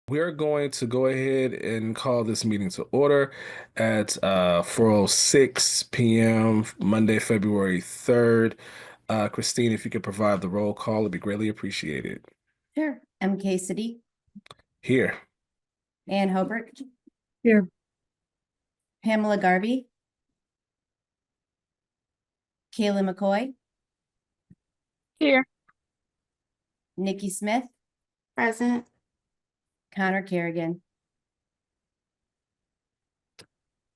We're going to go ahead and call this meeting to order at 4:06 p.m. Monday, February 3rd. Christine, if you could provide the roll call, it'd be greatly appreciated. Sure. MK City, Here. Ann Hobart, Here. Pamela Garvey, Kayla McCoy, Here. Nikki Smith, Present. Connor Kerrigan.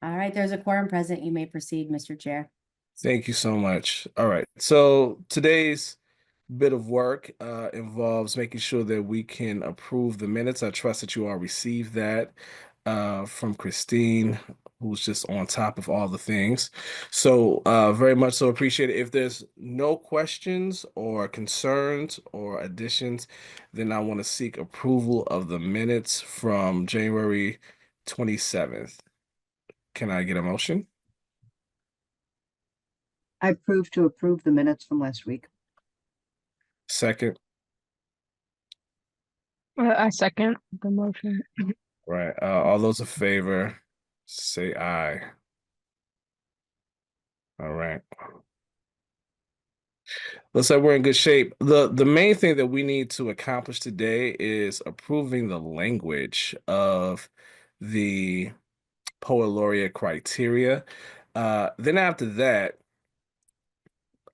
All right, there's a quorum present. You may proceed, Mr. Chair. Thank you so much. All right. So today's bit of work involves making sure that we can approve the minutes. I trust that you all received that from Christine, who's just on top of all the things. So very much so appreciate it. If there's no questions or concerns or additions, then I want to seek approval of the minutes from January 27th. Can I get a motion? I approve the minutes from last week. Second. I second the motion. Right. All those in favor, say aye. All right. Looks like we're in good shape. The main thing that we need to accomplish today is approving the language of the Poet Laureate criteria. Then after that,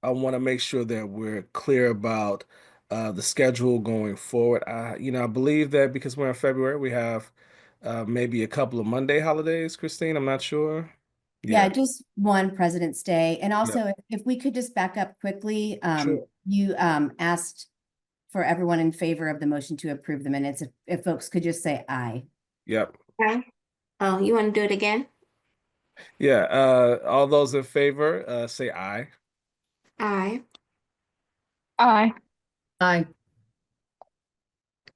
I want to make sure that we're clear about the schedule going forward. I believe that because we're in February, we have maybe a couple of Monday holidays, Christine. I'm not sure. Yeah, just one President's Day. And Yeah. also, if we could just back up quickly, Sure. you asked for everyone in favor of the motion to approve the minutes. If folks could just say aye. Yep. Okay. Oh, you want to do it again? Yeah. All those in favor, say aye. Aye. Aye. Aye.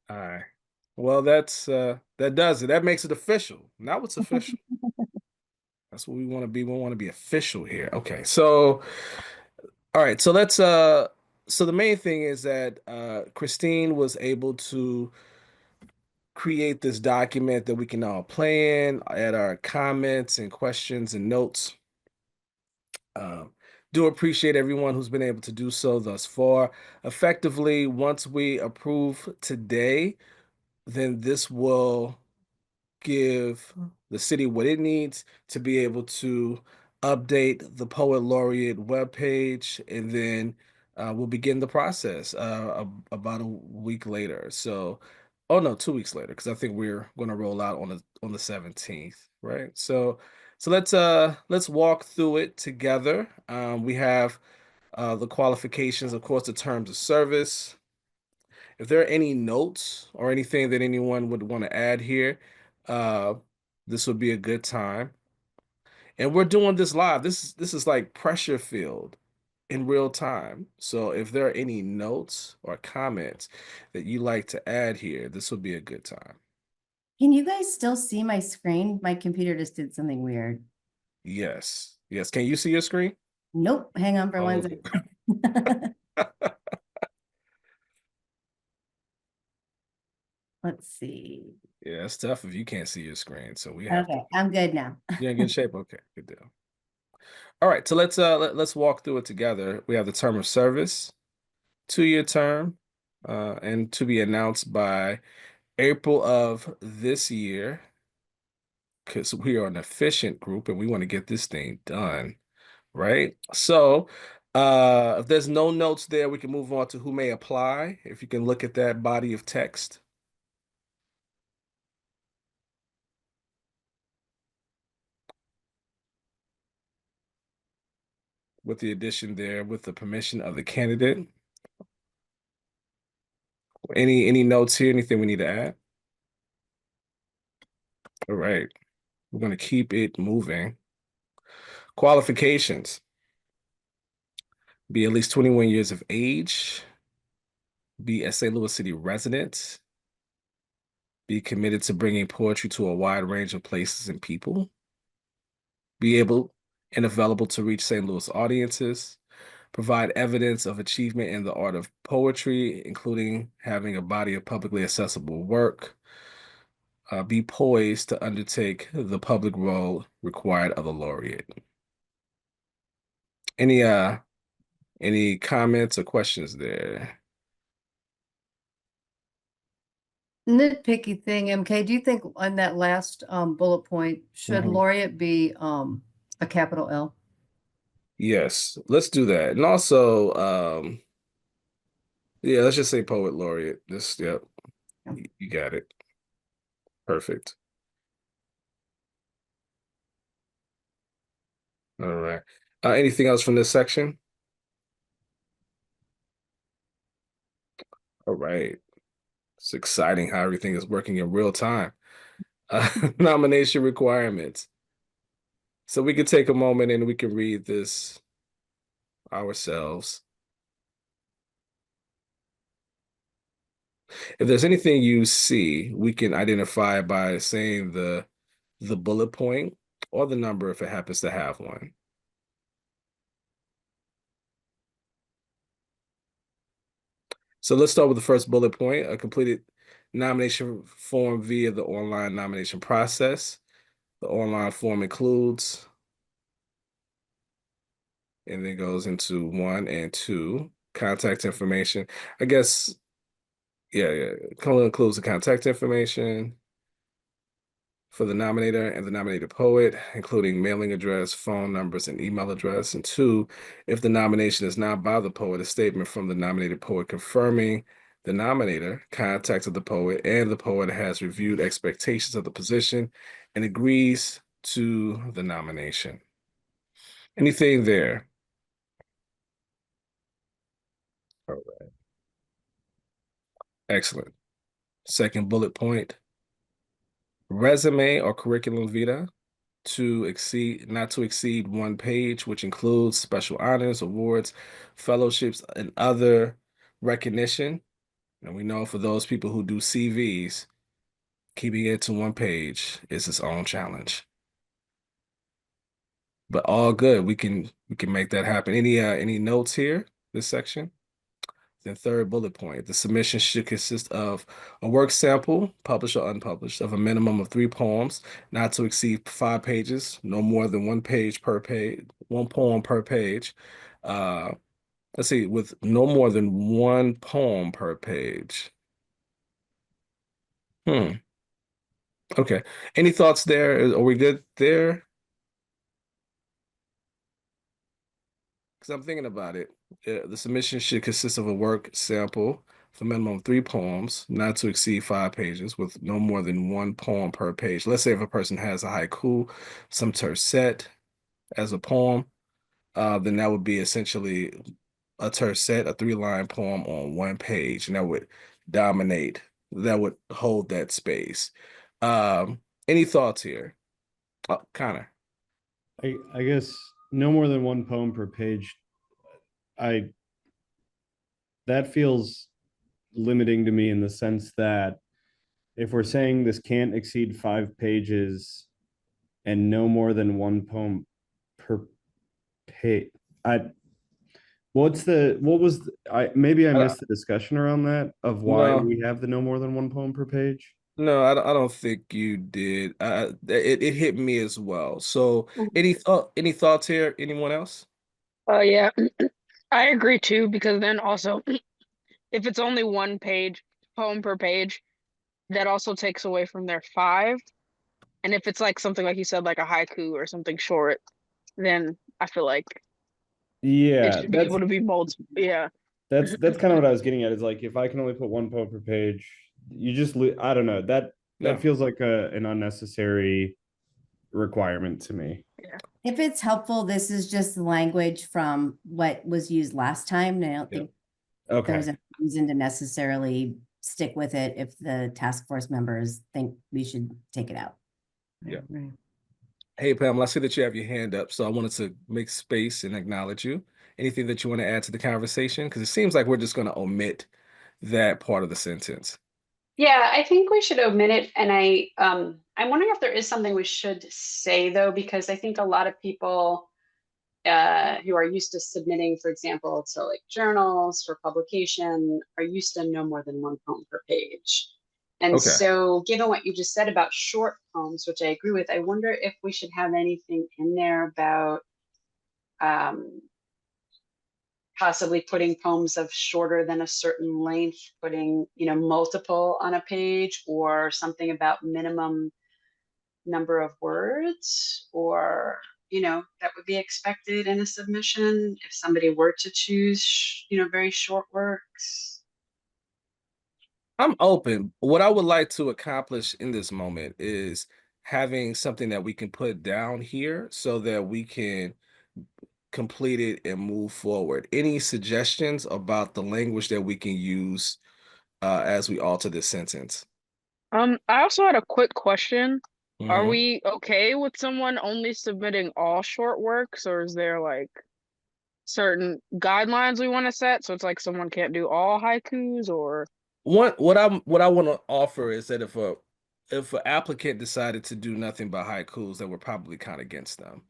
Aye. Well, that does it. That makes it official. Now it's official. That's what we want to be. We want to be official here. Okay. So, all right. So so the main thing is that Christine was able to create this document that we can all play in, add our comments and questions and notes. Do appreciate everyone who's been able to do so thus far. Effectively, once we approve today, then this will give the city what it needs to be able to update the Poet Laureate webpage, and then we'll begin the process about a week later. So, oh no, 2 weeks later, because I think we're going to roll out on the 17th, right? So let's walk through it together. We have the qualifications, of course, the terms of service. If there are any notes or anything that anyone would want to add here, uh, this would be a good time. And we're doing this live. This is like pressure filled in real time. So if there are any notes or comments that you like to add here, this would be a good time. Can you guys still see my screen? My computer just did something weird. Yes. Yes. Can you see your screen? Nope. Hang on for Oh, one second. Let's see. yeah, it's tough if you can't see your screen. So we have Okay, I'm good now. you're in good shape. Okay, good deal. All right, so let's walk through it together. We have the term of service, 2-year term, and to be announced by April of this year, because we are an efficient group and we want to get this thing done, right? So, if there's no notes there, we can move on to who may apply. If you can look at that body of text. With the addition there, with the permission of the candidate. Any notes here? Anything we need to add? All right. We're going to keep it moving. Qualifications. Be at least 21 years of age. Be a St. Louis City resident. Be committed to bringing poetry to a wide range of places and people. Be able and available to reach St. Louis audiences. Provide evidence of achievement in the art of poetry, including having a body of publicly accessible work. be poised to undertake the public role required of the laureate. Any comments or questions there? Nitpicky thing, MK, do you think on that last bullet point, should Mhm. laureate be a capital L? Yes, let's do that. And also, yeah, let's just say poet laureate. This, yep, Yeah. you got it. Perfect. All right. Anything else from this section? All right. It's exciting how everything is working in real time. Nomination requirements. So we can take a moment and we can read this ourselves. If there's anything you see, we can identify by saying the bullet point or the number if it happens to have one. So let's start with the first bullet point, a completed nomination form via the online nomination process. The online form includes, and then goes into 1 and 2, contact information. I guess, yeah, it includes the contact information for the nominator and the nominated poet, including mailing address, phone numbers, and email address. And 2, if the nomination is not by the poet, a statement from the nominated poet confirming the nominator contacted the poet and the poet has reviewed expectations of the position and agrees to the nomination. Anything there? All right. Excellent. Second bullet point, resume or curriculum vitae not to exceed 1 page, which includes special honors, awards, fellowships, and other recognition. And we know for those people who do CVs, keeping it to 1 page is its own challenge. But all good. We can make that happen. Any notes here, this section? Then third bullet point, the submission should consist of a work sample, published or unpublished, of a minimum of 3 poems, not to exceed 5 pages, no more than 1 page per page, 1 poem per page. Uh, let's see, with no more than 1 poem per page. Hmm. Okay. Any thoughts there? Are we good there? Because I'm thinking about it. The submission should consist of a work sample for a minimum of 3 poems, not to exceed 5 pages, with no more than 1 poem per page. Let's say if a person has a haiku, some tercet as a poem, then that would be essentially a tercet, a 3-line poem on 1 page, and that would dominate, that would hold that space. Any thoughts here? Connor. I guess no more than 1 poem per page. I That feels limiting to me in the sense that if we're saying this can't exceed 5 pages and no more than 1 poem per page, I what was I maybe I Uh, missed the discussion around that of why no. we have the no more than 1 poem per page. No, I don't think you did. It hit me as well. So, any thoughts here? Anyone else? Yeah, I agree too, because then also if it's only 1 page, poem per page, that also takes away from their 5. And if it's like something like you said, like a haiku or something short, then I feel like it Yeah, should be able to be multiple. Yeah. that's kind of what I was getting at. Is like if I can only put 1 poem per page, you just I don't know that No. feels like an unnecessary requirement to me. Yeah. If it's helpful, this is just the language from what was used last time. And I don't Yeah. think Okay. there's a reason to necessarily stick with it if the task force members think we should take it out. Yeah. Right. Hey, Pamela, I see that you have your hand up, so I wanted to make space and acknowledge you. Anything that you want to add to the conversation? Because it seems like we're just going to omit that part of the sentence. Yeah, I think we should omit it. And I'm wondering if there is something we should say though, because I think a lot of people who are used to submitting, for example, to like journals for publication are used to no more than 1 poem per page. And Okay. so, given what you just said about short poems, which I agree with, I wonder if we should have anything in there about possibly putting poems of shorter than a certain length, putting, multiple on a page, or something about minimum number of words, or, that would be expected in a submission if somebody were to choose, very short works. I'm open. What I would like to accomplish in this moment is having something that we can put down here so that we can complete it and move forward. Any suggestions about the language that we can use as we alter this sentence? I also had a quick question. Are Mhm. we okay with someone only submitting all short works, or is there like certain guidelines we want to set? So it's like someone can't do all haikus, or What I want to offer is that if an applicant decided to do nothing but haikus, that we're probably kind of against them.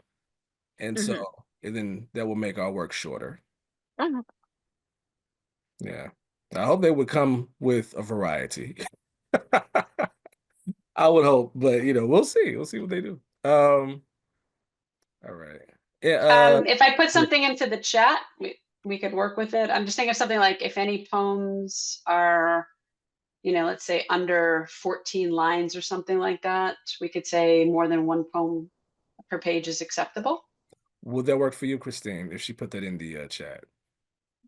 And Mhm. so and then that will make our work shorter. Mhm. Yeah. I hope they would come with a variety. I would hope, but we'll see. We'll see what they do. All right. Yeah, If I put yeah. something into the chat, we could work with it. I'm just thinking of something like if any poems are, let's say under 14 lines or something like that, we could say more than one poem per page is acceptable. Would that work for you, Christine, if she put that in the chat?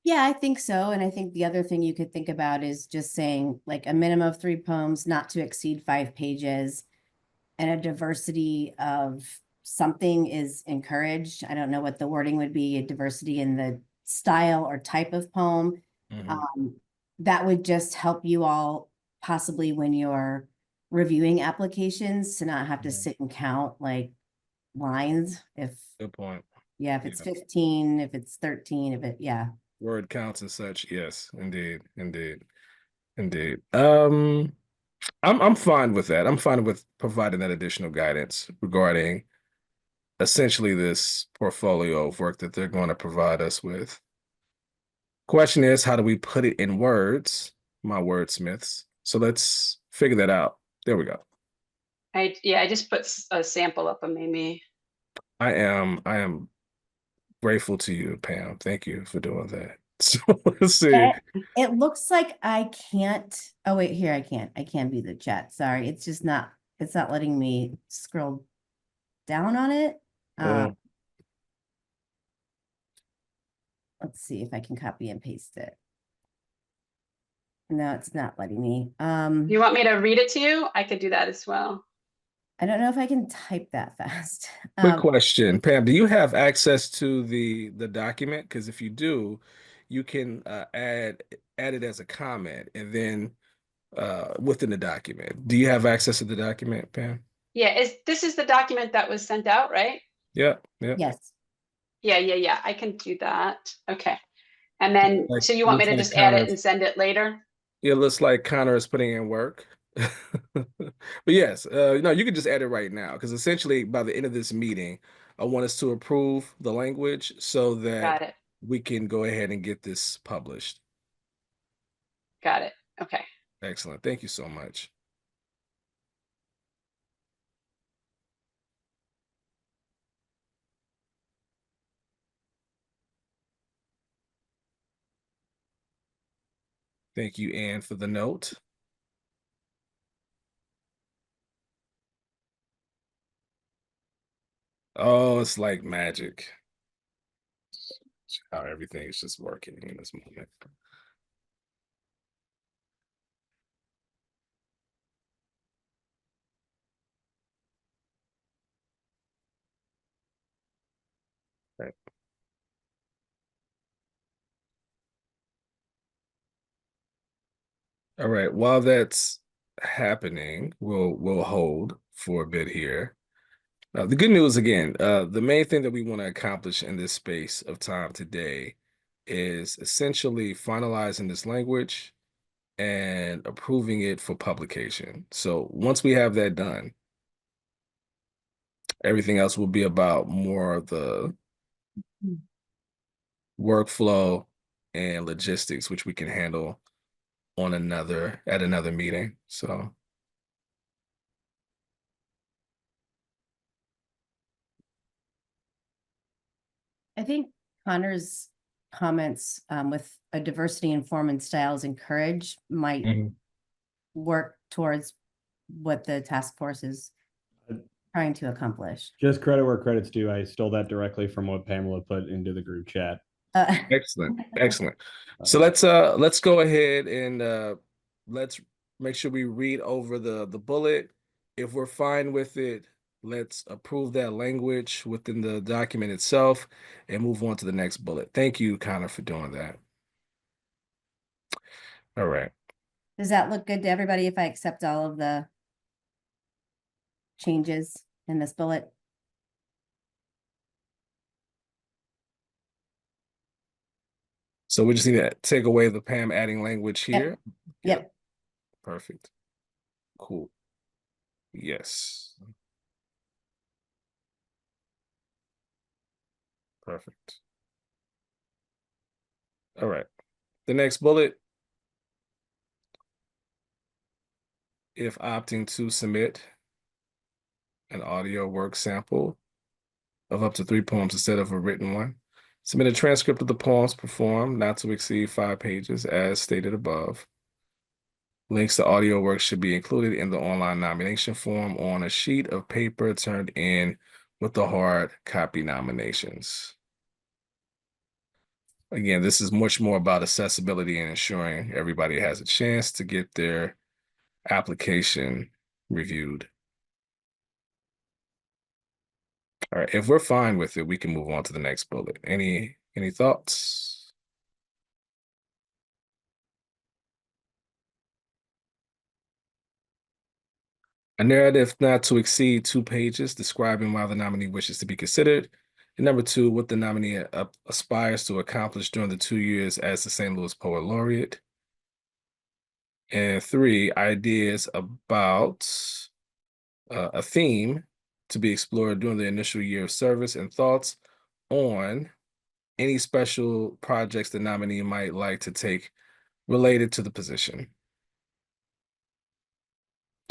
Yeah, I think so. And I think the other thing you could think about is just saying like a minimum of 3 poems, not to exceed 5 pages, and a diversity of something is encouraged. I don't know what the wording would be, a diversity in the style or type of poem. Mhm. That would just help you all possibly when you're reviewing applications to not have to Mhm. sit and count like lines. If Good point. if Yeah. it's 15, if it's 13, if it, yeah. Word counts and such. Yes, indeed, indeed, indeed. I'm fine with that. I'm fine with providing that additional guidance regarding essentially this portfolio of work that they're going to provide us with. Question is, how do we put it in words? My wordsmiths. So let's figure that out. There we go. I just put a sample up of maybe. I am grateful to you, Pam. Thank you for doing that. So let's see. It looks like I can't. Oh wait, here I can view the chat. Sorry, it's not letting me scroll down on it. Mm, Let's see if I can copy and paste it. No, it's not letting me. You want me to read it to you? I could do that as well. I don't know if I can type that fast. quick question, Pam. Do you have access to the document? Because if you do, you can add it as a comment and then within the document. Do you have access to the document, Pam? Yeah, this is the document that was sent out, right? Yeah, yeah. Yes. Yeah. I can do that. Okay. And then, Like so you want me looks to like just add Connor it and send it later? it looks like Connor is putting in work. But yes, no, you can just add it right now because essentially by the end of this meeting, I want us to approve the language so that Got it. we can go ahead and get this published. Got it. Okay. Excellent. Thank you so much. Thank you, Anne, for the note. Oh, it's like magic. How everything is just working in this moment. Right. All right. While that's happening, we'll hold for a bit here. The good news again, the main thing that we want to accomplish in this space of time today is essentially finalizing this language and approving it for publication. So once we have that done, everything else will be about more of the workflow and logistics, which we can handle on at another meeting. So I think Connor's comments with a diversity in form and styles encourage might Mhm. work towards what the task force is trying to accomplish. Just credit where credit's due. I stole that directly from what Pamela put into the group chat. Excellent, excellent. So Uh, let's go ahead and let's make sure we read over the bullet. If we're fine with it, let's approve that language within the document itself and move on to the next bullet. Thank you, Connor, for doing that. All right. Does that look good to everybody if I accept all of the changes in this bullet? So we just need to take away the Pam adding language here. Yep. Perfect. Cool. Yes. Perfect. All right. The next bullet, if opting to submit an audio work sample of up to 3 poems instead of a written one, submit a transcript of the poems performed, not to exceed 5 pages, as stated above. Links to audio work should be included in the online nomination form on a sheet of paper turned in with the hard copy nominations. Again, this is much more about accessibility and ensuring everybody has a chance to get their application reviewed. All right, if we're fine with it, we can move on to the next bullet. Any thoughts? A narrative not to exceed 2 pages describing why the nominee wishes to be considered. And number 2, what the nominee aspires to accomplish during the 2 years as the St. Louis Poet Laureate. And 3, ideas about a theme to be explored during the initial year of service and thoughts on any special projects the nominee might like to take related to the position.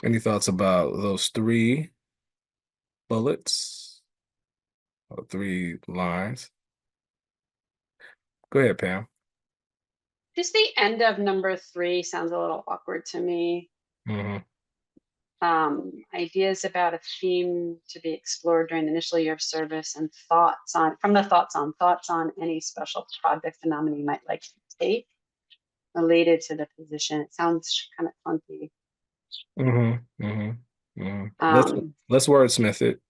Any thoughts about those 3 bullets or 3 lines? Go ahead, Pam. Just the end of number 3 sounds a little awkward to me. Mhm. Ideas about a theme to be explored during the initial year of service and thoughts on any special project the nominee might like to take related to the position. It sounds kind of funky. Mhm. Mhm. Mhm. Um, Let's wordsmith it.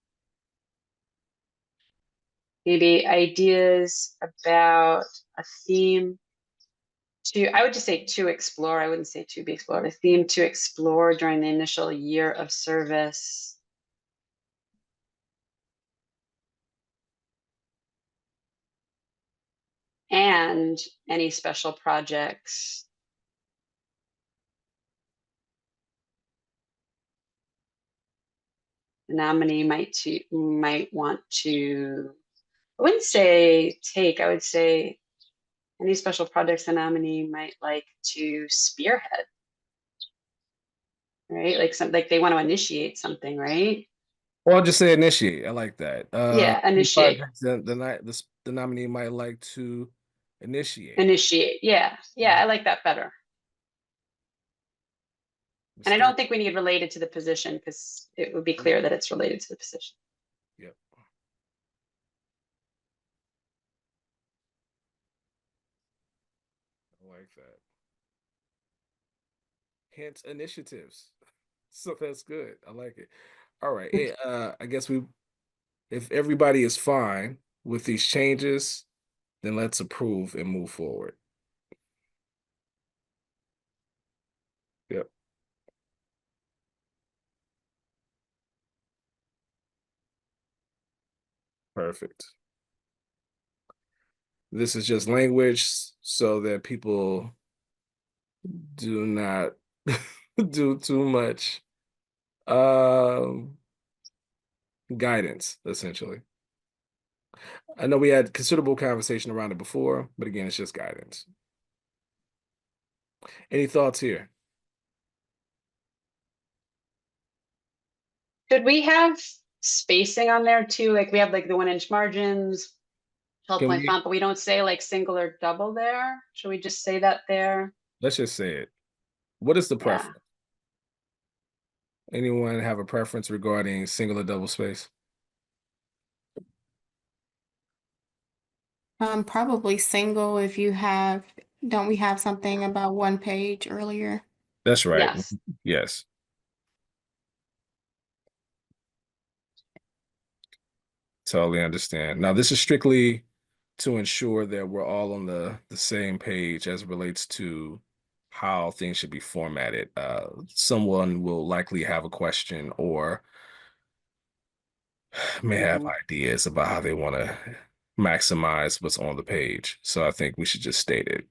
Maybe ideas about a theme I would just say to explore. I wouldn't say to be explored. A theme to explore during the initial year of service. And any special projects the nominee might want to, I wouldn't say take, I would say any special projects the nominee might like to spearhead, right? Like they want to initiate something, right? Or I'll just say initiate. I like that. Yeah, Any initiate. projects the nominee might like to initiate. Initiate. Yeah. Yeah, I like that better. And I don't think we need related to the position because it would be clear that it's related to the position. Yep. I like that. Hence initiatives. So that's good. I like it. All right. I guess if everybody is fine with these changes, then let's approve and move forward. Yep. Perfect. This is just language so that people do not do too much um guidance, essentially. I know we had considerable conversation around it before, but again, it's just guidance. Any thoughts here? Should we have spacing on there too? Like we have like the 1 inch margins, 12 Can point we, font, but we don't say like single or double there. Should we just say that there? let's just say it. What is the Yeah. preference? Anyone have a preference regarding single or double space? Probably single if you have, don't we have something about one page earlier? That's right. Yes. Yes. Totally understand. Now, this is strictly to ensure that we're all on the same page as it relates to how things should be formatted. Someone will likely have a question or may have Mhm. ideas about how they want to maximize what's on the page. So I think we should just state it.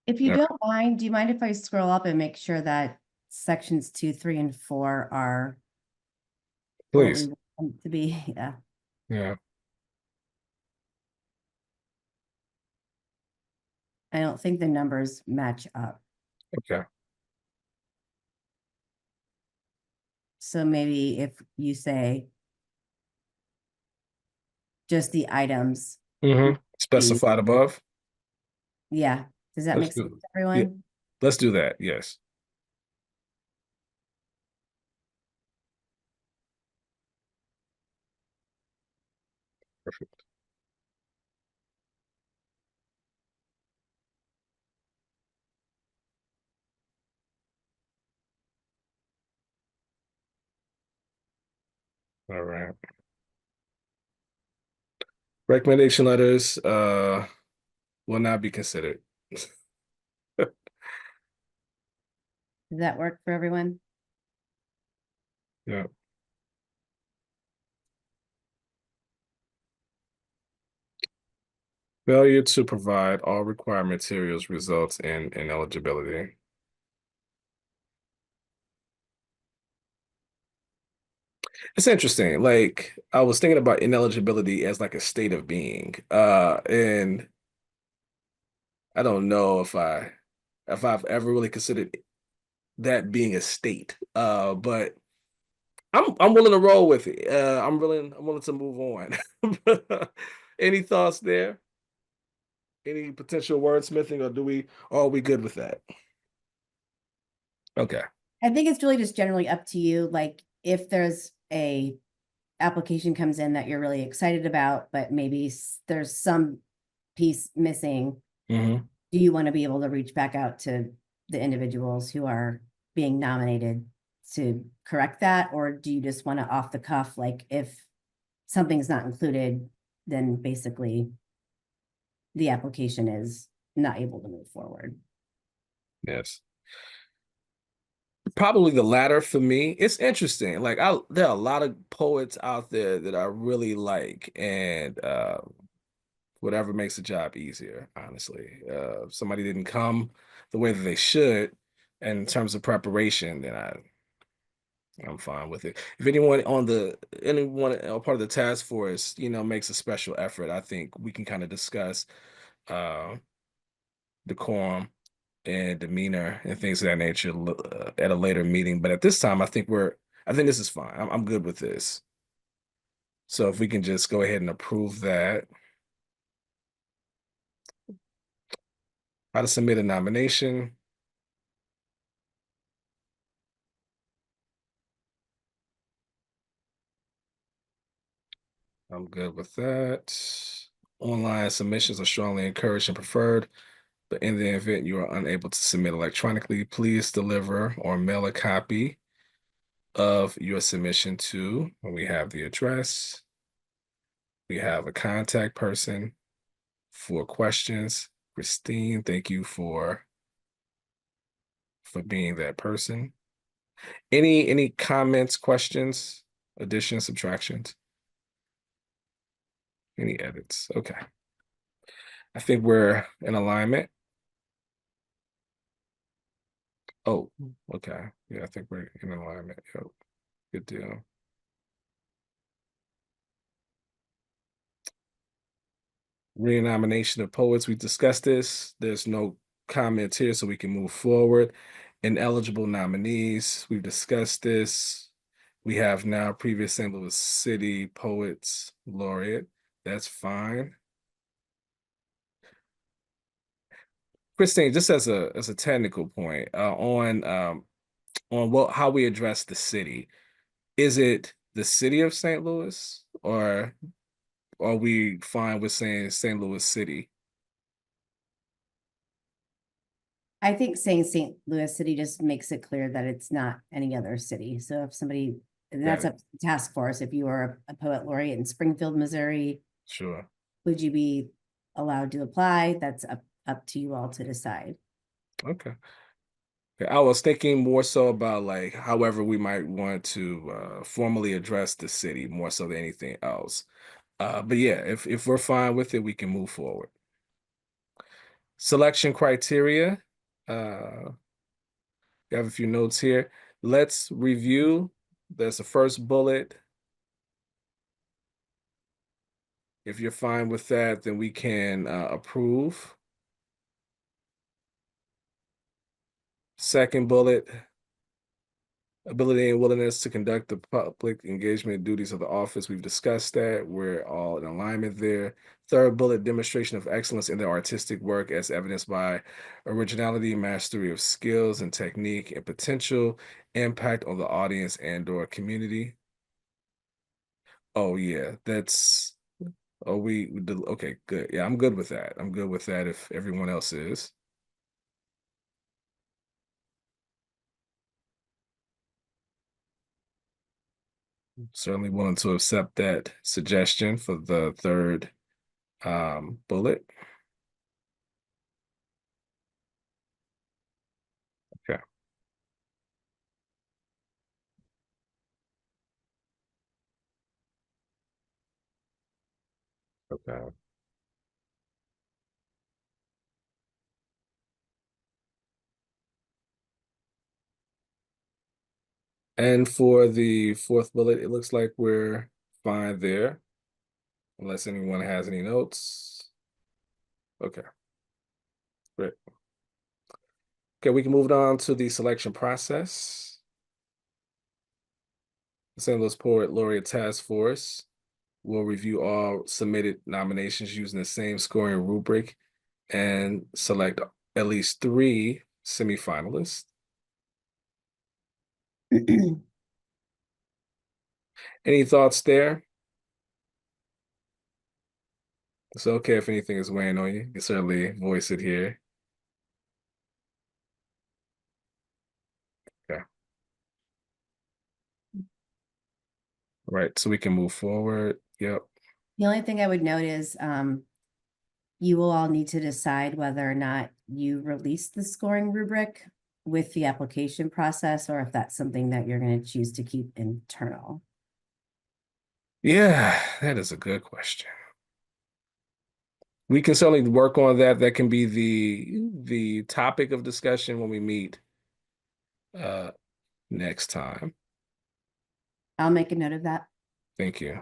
If you Okay, don't mind, do you mind if I scroll up and make sure that sections 2, 3, and 4 are what we please. want them to be? Yeah. Yeah. I don't think the numbers match up. Okay. So maybe if you say just the items, be, Specified above. yeah. Does that Let's make sense do. to Yeah. everyone? Let's do that. Yes. Perfect. All right. Recommendation letters will not be considered. Does that work for everyone? Yeah. Failure to provide all required materials results in ineligibility. It's interesting. Like I was thinking about ineligibility as like a state of being. And I don't know if I've ever really considered that being a state. But I'm willing to roll with it. I'm willing to move on. Any thoughts there? Any potential wordsmithing, or are we good with that? Okay. I think it's really just generally up to you. Like if there's a application comes in that you're really excited about, but maybe there's some piece missing, Hmm. do you want to be able to reach back out to the individuals who are being nominated to correct that? Or do you just want to off the cuff, like if something's not included, then basically the application is not able to move forward? Yes. Probably the latter for me. It's interesting. Like there are a lot of poets out there that I really like, and whatever makes the job easier, honestly. If somebody didn't come the way that they should, and in terms of preparation, then I'm fine with it. If anyone part of the task force, makes a special effort, I think we can kind of discuss uh decorum and demeanor and things of that nature at a later meeting. But at this time, I think this is fine. I'm good with this. So if we can just go ahead and approve that, how to submit a nomination. I'm good with that. Online submissions are strongly encouraged and preferred, but in the event you are unable to submit electronically, please deliver or mail a copy of your submission to, we have the address, we have a contact person for questions. Christine, thank you for being that person. Any comments, questions, additions, subtractions? Any edits? Okay. I think we're in alignment. Oh, okay. Yeah, I think we're in alignment. Yep. Good deal. Renomination of poets, we discussed this. There's no comments here, so we can move forward. Ineligible nominees, we've discussed this. We have now previous St. Louis City Poets Laureate. That's fine. Christine, just as a technical point, on what how we address the city, is it the city of St. Louis, or are we fine with saying St. Louis City? I think saying St. Louis City just makes it clear that it's not any other city. So if somebody, and that's Got up to the task force, if you are a poet laureate in Springfield, Missouri, Sure. would you be allowed to apply? That's up to you all to decide. Okay. Yeah, I was thinking more so about like however we might want to formally address the city more so than anything else. But yeah, if we're fine with it, we can move forward. Selection criteria. You have a few notes here. Let's review. There's the first bullet. If you're fine with that, then we can approve. Second bullet, ability and willingness to conduct the public engagement duties of the office. We've discussed that. We're all in alignment there. Third bullet, demonstration of excellence in their artistic work as evidenced by originality, mastery of skills and technique, and potential impact on the audience and/or community. Oh yeah, that's oh we did okay, good. Yeah, I'm good with that. I'm good with that if everyone else is. Certainly willing to accept that suggestion for the third bullet. Okay. Okay. And for the fourth bullet, it looks like we're fine there, unless anyone has any notes. Okay, great. Okay, we can move on to the selection process. The St. Louis Poet Laureate Task Force will review all submitted nominations using the same scoring rubric and select at least 3 semifinalists. Any thoughts there? It's okay if anything is weighing on you. You can certainly voice it here. Okay. Right. So we can move forward. Yep. The only thing I would note is you will all need to decide whether or not you release the scoring rubric with the application process, or if that's something that you're going to choose to keep internal. Yeah, that is a good question. We can certainly work on that. That can be the topic of discussion when we meet uh next time. I'll make a note of that. Thank you.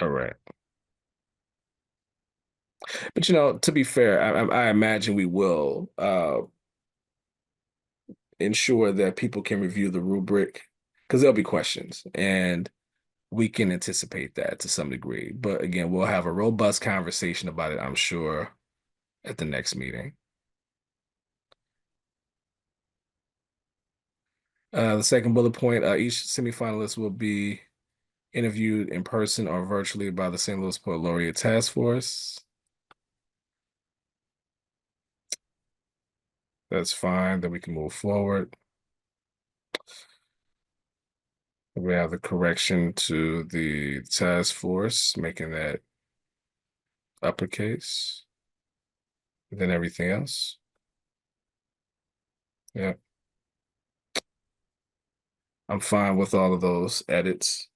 All right. But to be fair, I imagine we will ensure that people can review the rubric because there'll be questions and we can anticipate that to some degree. But again, we'll have a robust conversation about it, I'm sure, at the next meeting. The second bullet point, each semifinalist will be interviewed in person or virtually by the St. Louis Poet Laureate Task Force. That's fine, then we can move forward. We have the correction to the task force, making that uppercase. Then everything else. Yeah. I'm fine with all of those edits.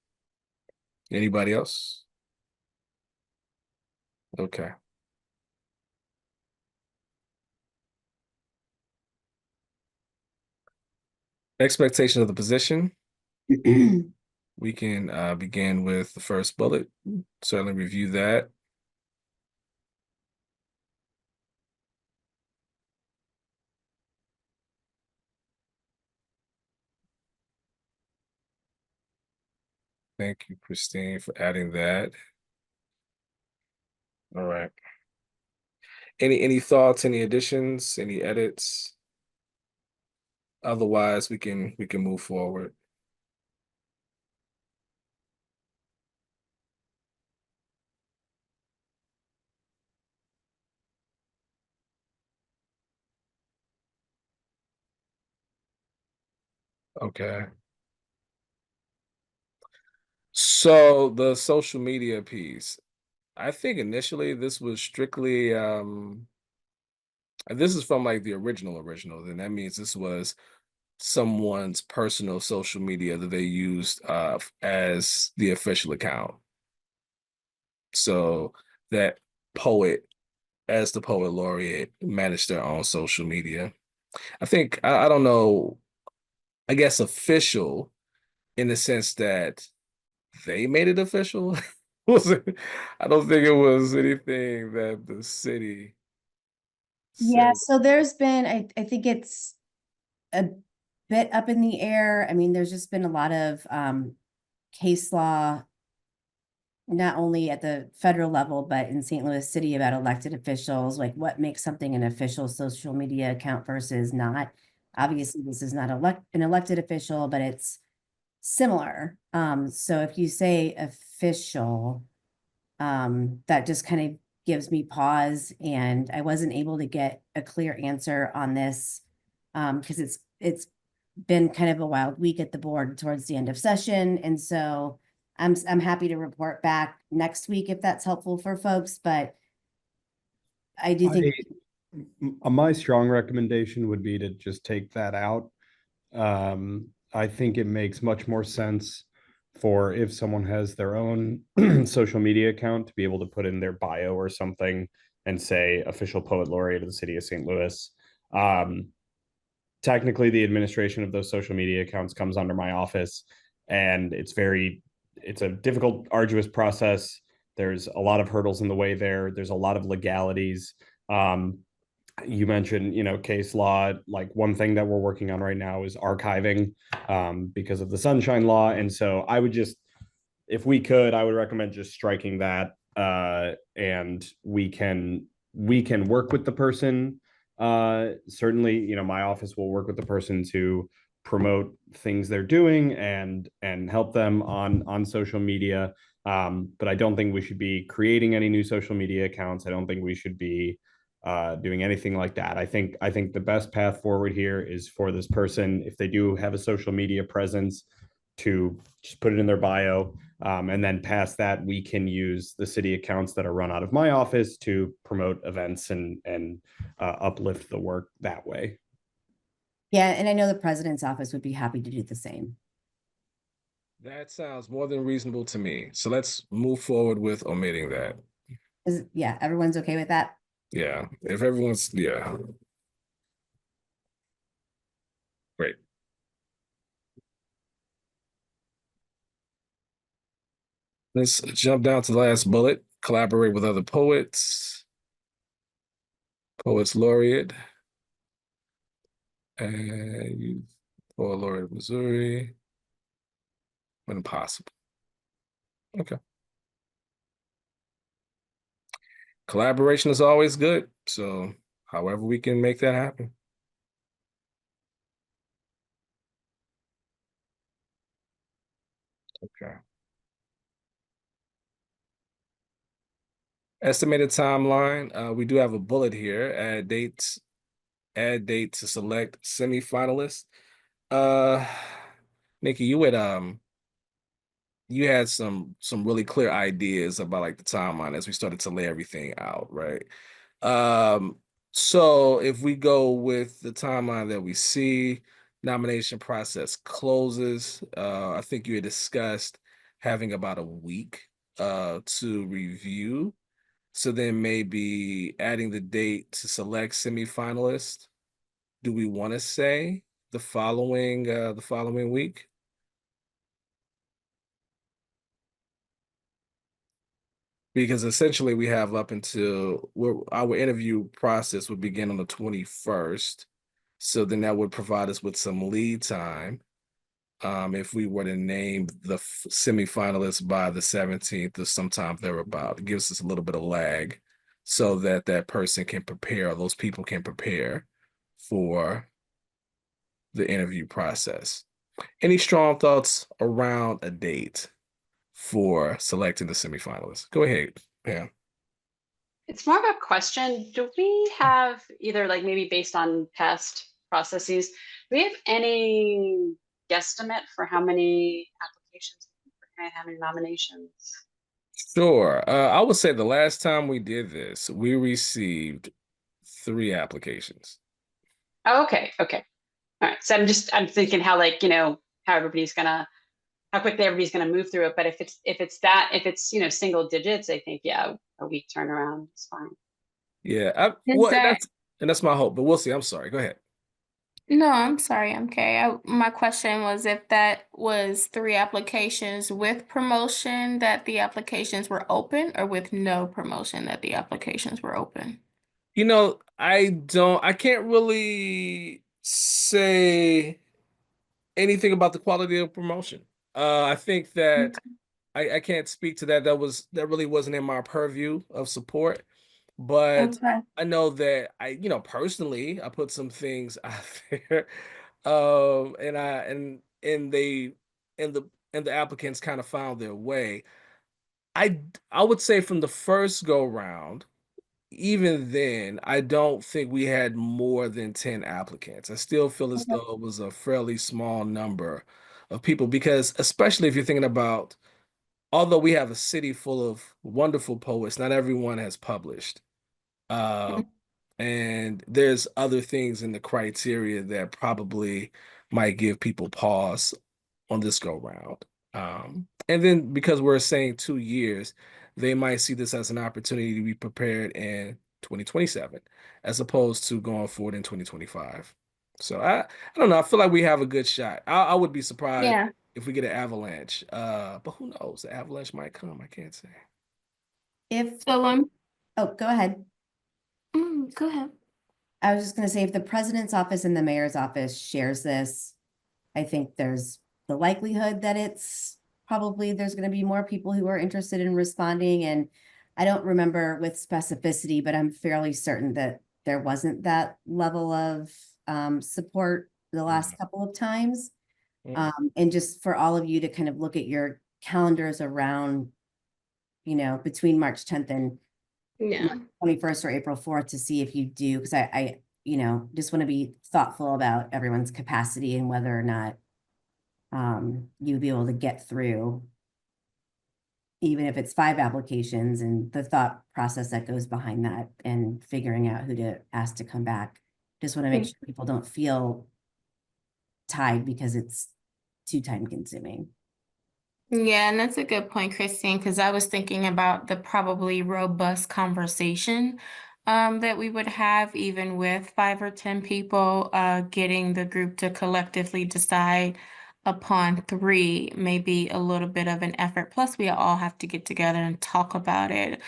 Anybody else? Okay. Expectation of the position. We can begin with the first bullet. Certainly review that. Thank you, Christine, for adding that. All right. Any thoughts, any additions, any edits? Otherwise, we can move forward. Okay. So the social media piece, I think initially this was strictly this is from like the original, then that means this was someone's personal social media that they used as the official account. So that poet, as the poet laureate, managed their own social media. I think I don't know, I guess official in the sense that they made it official. Was it, I don't think it was anything that the city Yeah, said. so there's been, I think it's a bit up in the air. I mean, there's just been a lot of case law, not only at the federal level, but in St. Louis City about elected officials, like what makes something an official social media account versus not. Obviously, this is not an elected official, but it's similar. So if you say official, that just kind of gives me pause, and I wasn't able to get a clear answer on this because it's been kind of a wild week at the board towards the end of session, and so I'm happy to report back next week if that's helpful for folks, but I do think My strong recommendation would be to just take that out. I think it makes much more sense for if someone has their own social media account to be able to put in their bio or something and say official poet laureate of the city of St. Louis. Um, Technically, the administration of those social media accounts comes under my office, and it's a difficult, arduous process. There's a lot of hurdles in the way there. There's a lot of legalities. Um, you mentioned, case law. Like one thing that we're working on right now is archiving because of the sunshine law. And so I would just, if we could, I would recommend just striking that, and we can work with the person. Certainly, my office will work with the person to promote things they're doing and help them on social media. But I don't think we should be creating any new social media accounts. I don't think we should be doing anything like that. I think the best path forward here is for this person, if they do have a social media presence, to just put it in their bio. And then past that, we can use the city accounts that are run out of my office to promote events and uplift the work that way. yeah, and I know the president's office would be happy to do the same. That sounds more than reasonable to me. So let's move forward with omitting that. Yeah, everyone's okay with that? Yeah, if everyone's, yeah. Great. Let's jump down to the last bullet. Collaborate with other poets. Poets laureate. And you, poet laureate of Missouri. When possible. Okay. Collaboration is always good. So however we can make that happen. Okay. Estimated timeline. We do have a bullet here. Add date to select semifinalists. Uh Nikki, you had some really clear ideas about like the timeline as we started to lay everything out, right? Um, so if we go with the timeline that we see, nomination process closes. I think you had discussed having about a week to review. So then maybe adding the date to select semifinalists. Do we want to say the following week? because essentially we have up until our interview process would begin on the 21st. So then that would provide us with some lead time. If we were to name the semifinalists by the 17th or sometime thereabout, it gives us a little bit of lag so that that person can prepare, or those people can prepare for the interview process. Any strong thoughts around a date for selecting the semifinalists? Go ahead, Pam. It's more of a question. Do we have either, like, maybe based on past processes, do we have any guesstimate for how many applications, how many nominations? Sure. I would say the last time we did this, we received 3 applications. Oh, okay, okay. All right. So I'm thinking how, like, how everybody's gonna, how quickly everybody's gonna move through it. But if it's, single digits, I think, yeah, a week turnaround is fine. Yeah, Is well, that that's my hope, but we'll see. I'm sorry. Go ahead. No, I'm sorry, I'm okay. My question was if that was 3 applications with promotion that the applications were open or with no promotion that the applications were open. I can't really say anything about the quality of promotion. I think that Okay. I can't speak to that. That really wasn't in my purview of support. But Okay. I know that personally, I put some things out there, and they and the applicants kind of found their way. I would say from the first go round, even then, I don't think we had more than 10 applicants. I still feel as Okay. though it was a fairly small number of people because, especially if you're thinking about, although we have a city full of wonderful poets, not everyone has published. Uh, and there's other things in the criteria that probably might give people pause on this go round. And then because we're saying 2 years, they might see this as an opportunity to be prepared in 2027, as opposed to going forward in 2025. So I don't know. I feel like we have a good shot. I would be surprised Yeah. if we get an avalanche. But who knows? The avalanche might come. I can't say. If, So oh, go ahead. go ahead. I was just gonna say, if the president's office and the mayor's office shares this, I think there's the likelihood that there's gonna be more people who are interested in responding. And I don't remember with specificity, but I'm fairly certain that there wasn't that level of support the last couple of times. Mm, And just for all of you to kind of look at your calendars around, between March 10th and Yeah. 21st or April 4th to see if you do, because I just want to be thoughtful about everyone's capacity and whether or not you'd be able to get through, even if it's 5 applications, and the thought process that goes behind that and figuring out who to ask to come back. Just want to make sure people don't feel tied because it's too time consuming. Yeah, and that's a good point, Christine, because I was thinking about the probably robust conversation that we would have even with 5 or 10 people, getting the group to collectively decide upon 3, maybe a little bit of an effort. Plus, we all have to get together and talk about it.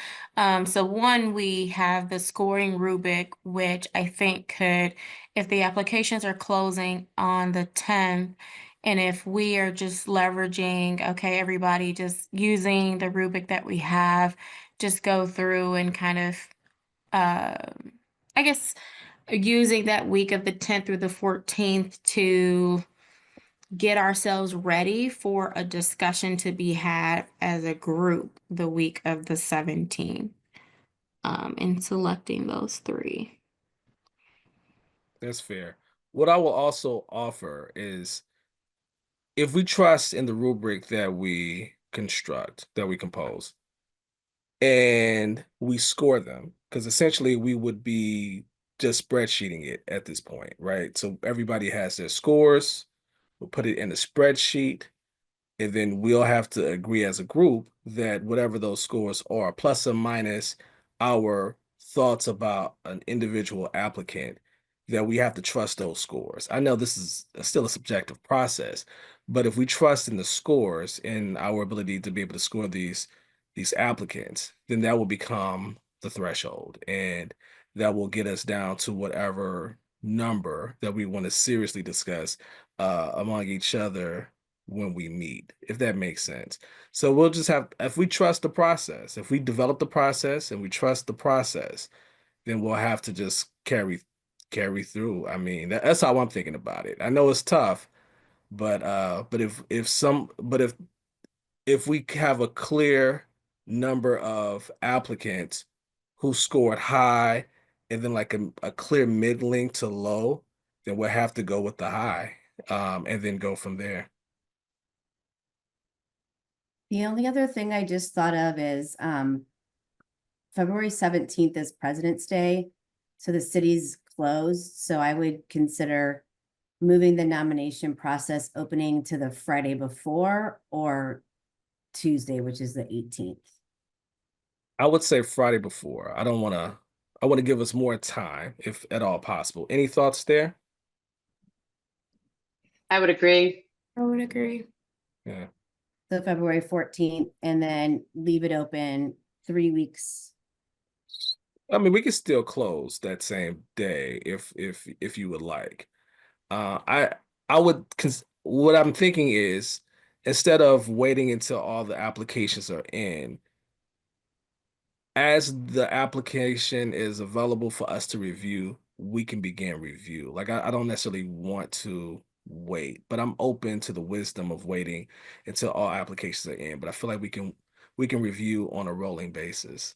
So one, we have the scoring rubric, which I think could, if the applications are closing on the 10th, and if we are just leveraging, okay, everybody just using the rubric that we have, just go through and kind of, uh, I guess, using that week of the 10th through the 14th to get ourselves ready for a discussion to be had as a group the week of the 17th, in selecting those 3. that's fair. What I will also offer is if we trust in the rubric that we construct, that we compose, and we score them, because essentially we would be just spreadsheeting it at this point, right? So everybody has their scores, we'll put it in a spreadsheet, and then we'll have to agree as a group that whatever those scores are, plus or minus our thoughts about an individual applicant, that we have to trust those scores. I know this is still a subjective process, but if we trust in the scores and our ability to be able to score these these applicants, then that will become the threshold, and that will get us down to whatever number that we want to seriously discuss among each other when we meet, if that makes sense. So we'll just have, if we trust the process, if we develop the process and we trust the process, then we'll have to just carry through. I mean, that's how I'm thinking about it. I know it's tough, but if we have a clear number of applicants who scored high and then like a clear middling to low, then we'll have to go with the high, and then go from there. The only other thing I just thought of is, February 17th is President's Day, so the city's closed, so I would consider moving the nomination process opening to the Friday before or Tuesday, which is the 18th. I would say Friday before. I want to give us more time, if at all possible. Any thoughts there? I would agree. I would agree. Yeah. So February 14th, and then leave it open 3 weeks. I mean, we can still close that same day if you would like. I would what I'm thinking is, instead of waiting until all the applications are in, as the application is available for us to review, we can begin review. Like I don't necessarily want to wait, but I'm open to the wisdom of waiting until all applications are in. But I feel like we can review on a rolling basis.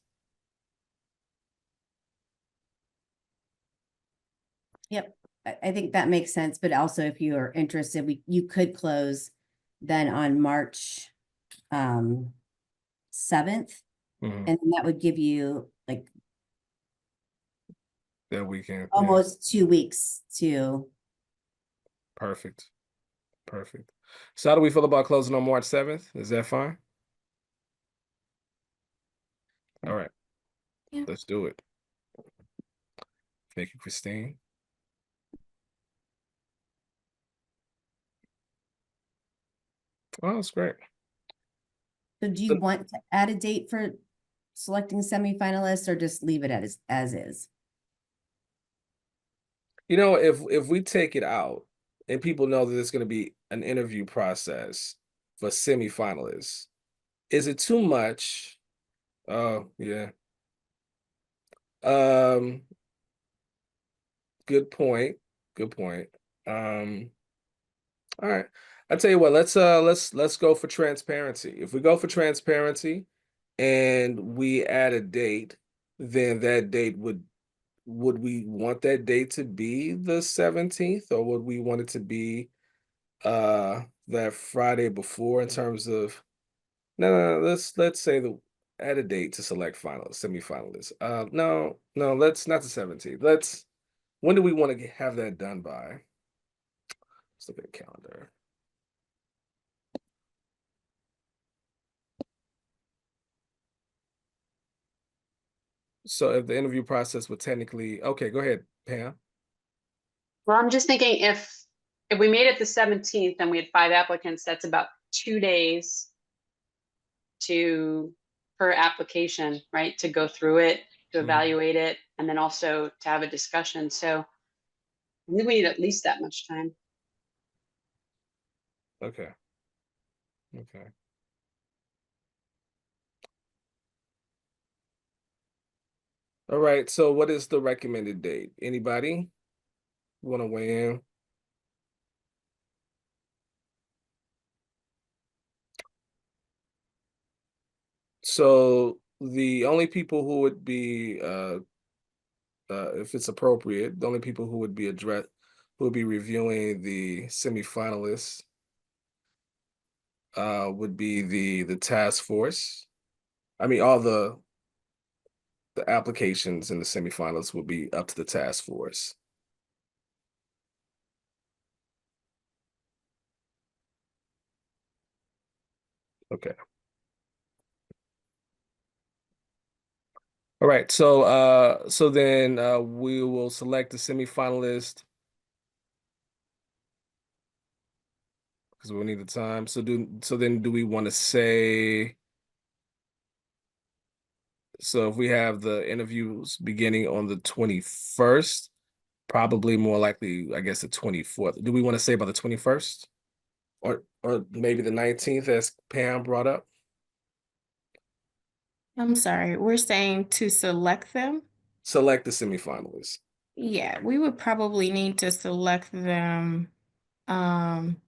Yep, I think that makes sense, but also if you are interested, you could close then on March 7th, Mhm. and that would give you like That we can, yeah, almost 2 weeks to, perfect. Perfect. So how do we feel about closing on March 7th? Is that fine? All right, Yeah. let's do it. Thank you, Christine. Oh, that's great. so do you want to add a date for selecting semifinalists or just leave it as is? You know, if we take it out and people know that it's going to be an interview process for semifinalists, is it too much? Oh, yeah. Um, good point. Good point. Um, all right. I tell you what, let's go for transparency. If we go for transparency and we add a date, then that date would we want that date to be the 17th, or would we want it to be that Friday before, in terms of, no, let's say the add a date to select finalists, semifinalists. No, let's not the 17th. When do we want to have that done by? Let's look at the calendar. So if the interview process would technically, okay, go ahead, Pam. Well, I'm just thinking if we made it the 17th and we had 5 applicants, that's about 2 days to per application, right? To go through it, to Mhm. evaluate it, and then also to have a discussion. So I think we need at least that much time. Okay. Okay. All right. So what is the recommended date? Anybody want to weigh in? So the only people who would be, if it's appropriate, the only people who would be who would be reviewing the semifinalists, would be the task force. I mean, all the applications in the semifinalists would be up to the task force. Okay. All right. So then we will select the semifinalist because we'll need the time. So then do we want to say So if we have the interviews beginning on the 21st, probably more likely, I guess, the 24th. Do we want to say by the 21st? Or maybe the 19th, as Pam brought up? I'm sorry, we're saying to select them? Select the semifinalists. Yeah, we would probably need to select them. Um,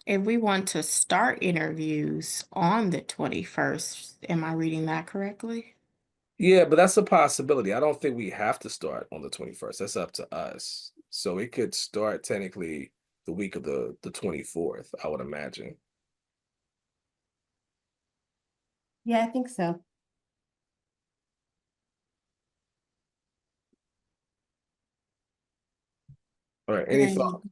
if we want to start interviews on the 21st, am I reading that correctly? Yeah, but that's a possibility. I don't think we have to start on the 21st. That's up to us. So it could start technically the week of the 24th, I would imagine. Yeah, I think so. All right, And any then, thought?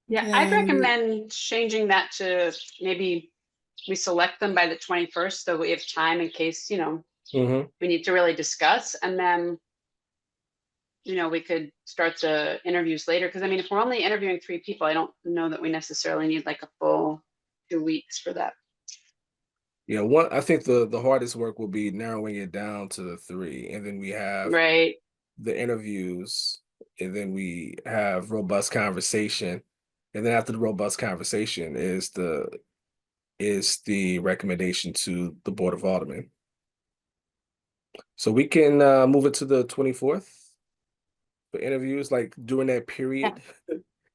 Yeah, I'd then, recommend changing that to maybe we select them by the 21st, so we have time in case, Mm-hmm. we need to really discuss. And then, we could start the interviews later. Because I mean, if we're only interviewing 3 people, I don't know that we necessarily need like a full 2 weeks for that. Yeah, I think the hardest work will be narrowing it down to the 3, and then we have Right. the interviews, and then we have robust conversation, and then after the robust conversation is the recommendation to the Board of Aldermen. So we can move it to the 24th for interviews, like during that period,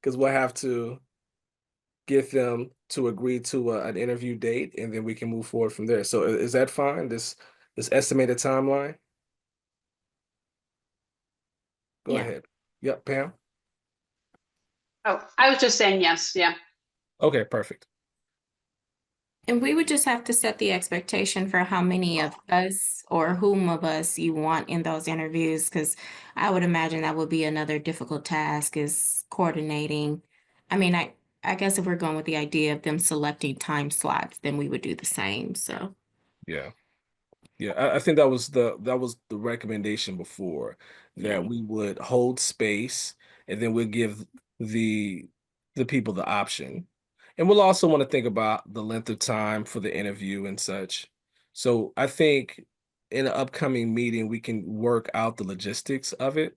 because we'll have to get them to agree to an interview date, and then we can move forward from there. So is that fine? This estimated timeline? Go yeah. ahead. Yep, Pam. Oh, I was just saying yes. Yeah. Okay, perfect. And we would just have to set the expectation for how many of us or whom of us you want in those interviews, because I would imagine that would be another difficult task is coordinating. I mean, I guess if we're going with the idea of them selecting time slots, then we would do the same. So, Yeah. Yeah, I think that was the recommendation before, yeah. that we would hold space, and then we'll give the the people the option. And we'll also want to think about the length of time for the interview and such. So I think in an upcoming meeting we can work out the logistics of it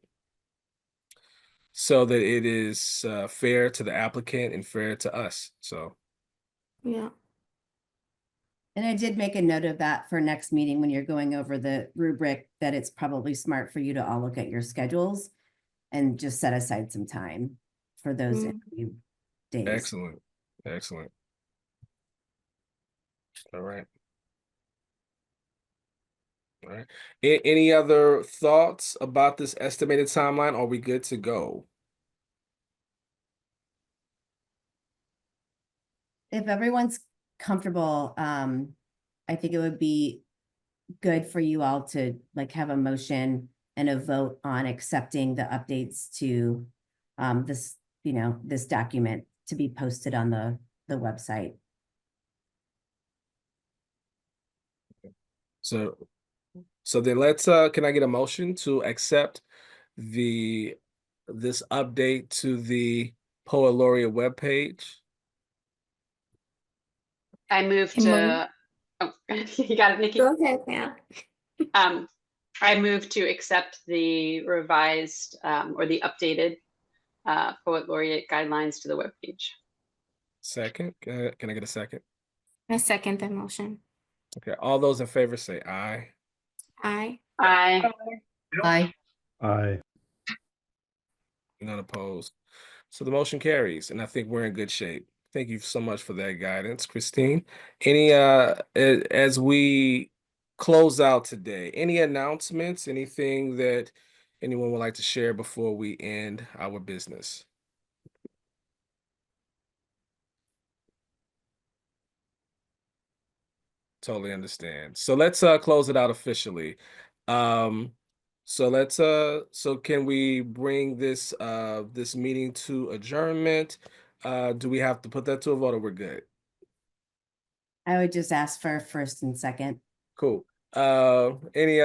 so that it is fair to the applicant and fair to us. So Yeah. And I did make a note of that for next meeting when you're going over the rubric, that it's probably smart for you to all look at your schedules and just set aside some time for those Mm. interview days. excellent. Excellent. All right. All right. Any other thoughts about this estimated timeline? Are we good to go? If everyone's comfortable, I think it would be good for you all to like have a motion and a vote on accepting the updates to this, this document to be posted on the website. So then let's can I get a motion to accept the this update to the Poet Laureate webpage? I moved And move. to, oh, you got it, Nikki. Go ahead, Pam. I moved to accept the revised or the updated Poet Laureate guidelines to the webpage. Second. Can I get a second? I second the motion. Okay, all those in favor say aye. Aye. I Aye. Aye. None opposed. So the motion carries, and I think we're in good shape. Thank you so much for that guidance, Christine. Any as we close out today, any announcements, anything that anyone would like to share before we end our business? Totally understand. So let's close it out officially. Um so can we bring this meeting to adjournment? Do we have to put that to a vote, or we're good? I would just ask for first and second. Cool. Any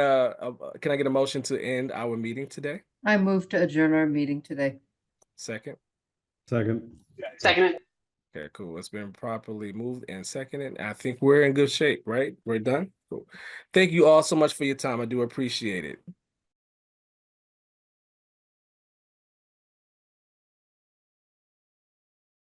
can I get a motion to end our meeting today? I move to adjourn our meeting today. Second. Second. second it. Okay, cool. It's been properly moved and seconded. I think we're in good shape, right? We're done. Cool. Thank you all so much for your time. I do appreciate it.